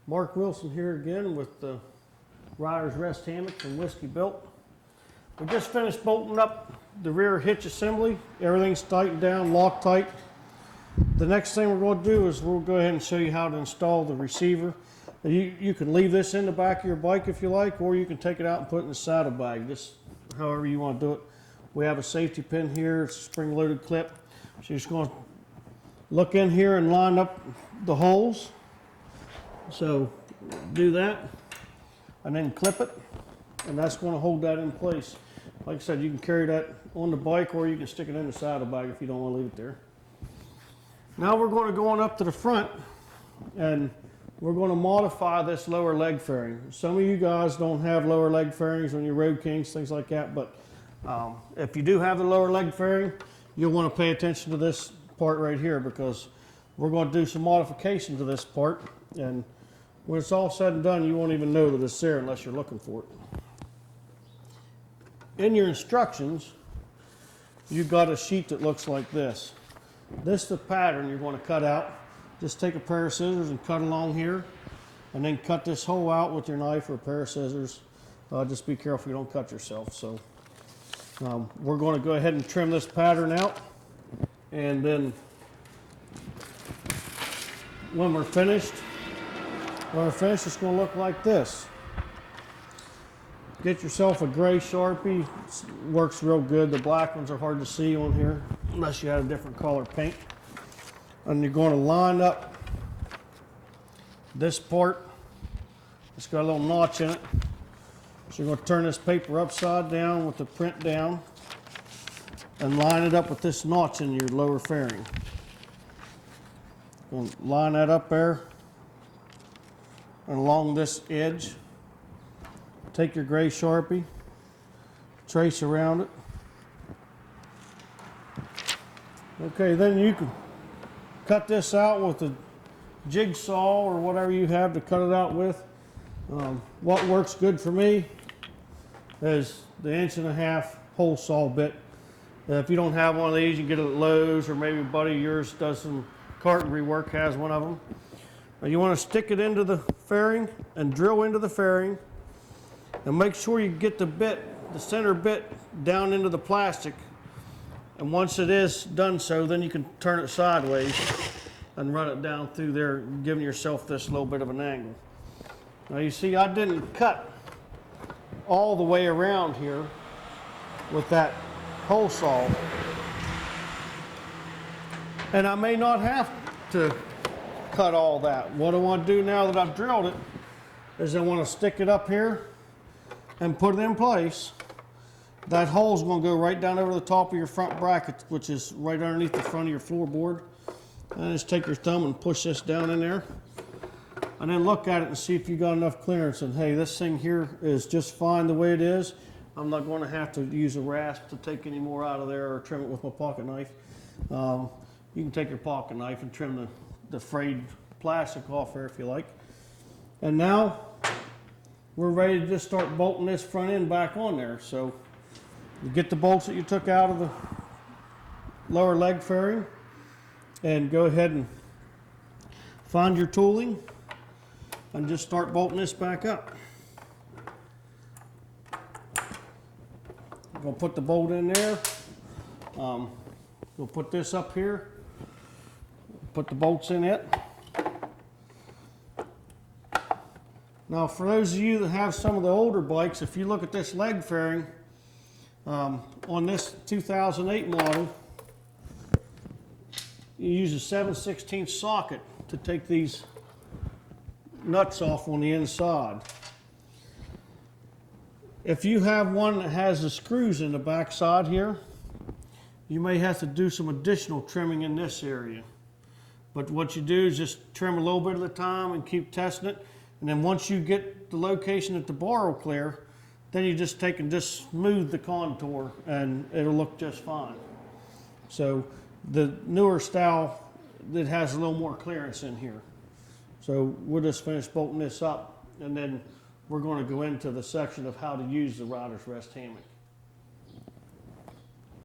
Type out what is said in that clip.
Mark Wilson here again with the Rider's Rest Hammock from Wiskybilt. We just finished bolting up the rear hitch assembly. Everything's tightened down, Loctite. The next thing we're going to do is we'll go ahead and show you how to install the receiver. You can leave this in the back of your bike if you like, or you can take it out and put it in the saddlebag, just however you want to do it. We have a safety pin here, it's a spring-loaded clip. So you're just going to look in here and line up the holes. So do that and then clip it, and that's going to hold that in place. Like I said, you can carry that on the bike or you can stick it in the saddlebag if you don't want to leave it there. Now we're going to go on up to the front and we're going to modify this lower leg fairing. Some of you guys don't have lower leg fairings on your Road Kings, things like that, but if you do have the lower leg fairing, you'll want to pay attention to this part right here, because we're going to do some modification to this part, and when it's all said and done, you won't even know that it's there unless you're looking for it. In your instructions, you've got a sheet that looks like this. This is the pattern you're going to cut out. Just take a pair of scissors and cut along here, and then cut this hole out with your knife or a pair of scissors. Just be careful you don't cut yourself. So we're going to go ahead and trim this pattern out, and then when we're finished, it's going to look like this. Get yourself a gray Sharpie. It works real good. The black ones are hard to see on here unless you had a different color paint. And you're going to line up this part. It's got a little notch in it. So you're going to turn this paper upside down with the print down and line it up with this notch in your lower fairing. Going to line that up there and along this edge. Take your gray Sharpie, trace around it. Okay, then you can cut this out with a jigsaw or whatever you have to cut it out with. What works good for me is the 1.5" hole saw bit. If you don't have one of these, you can get it at Lowe's, or maybe a buddy of yours does some carpentry work, has one of them. You want to stick it into the fairing and drill into the fairing, and make sure you get the bit, the center bit, down into the plastic. And once it is done so, then you can turn it sideways and run it down through there, giving yourself this little bit of an angle. Now you see, I didn't cut all the way around here with that hole saw, and I may not have to cut all that. What I want to do now that I've drilled it is I want to stick it up here and put it in place. That hole is going to go right down over the top of your front bracket, which is right underneath the front of your floorboard. And just take your thumb and push this down in there, and then look at it and see if you got enough clearance. And hey, this thing here is just fine the way it is. I'm not going to have to use a rasp to take any more out of there or trim it with my pocket knife. You can take your pocket knife and trim the frayed plastic off there if you like. And now we're ready to just start bolting this front end back on there. So you get the bolts that you took out of the lower leg fairing, and go ahead and find your tooling and just start bolting this back up. I'm going to put the bolt in there. We'll put this up here, put the bolts in it. Now for those of you that have some of the older bikes, if you look at this leg fairing, on this 2008 model, you use a 7/16 socket to take these nuts off on the inside. If you have one that has the screws in the back side here, you may have to do some additional trimming in this area. But what you do is just trim a little bit at a time and keep testing it. And then once you get the location that the bar will clear, then you just take and just smooth the contour and it'll look just fine. So the newer style, it has a little more clearance in here. So we'll just finish bolting this up, and then we're going to go into the section of how to use the Rider's Rest Hammock.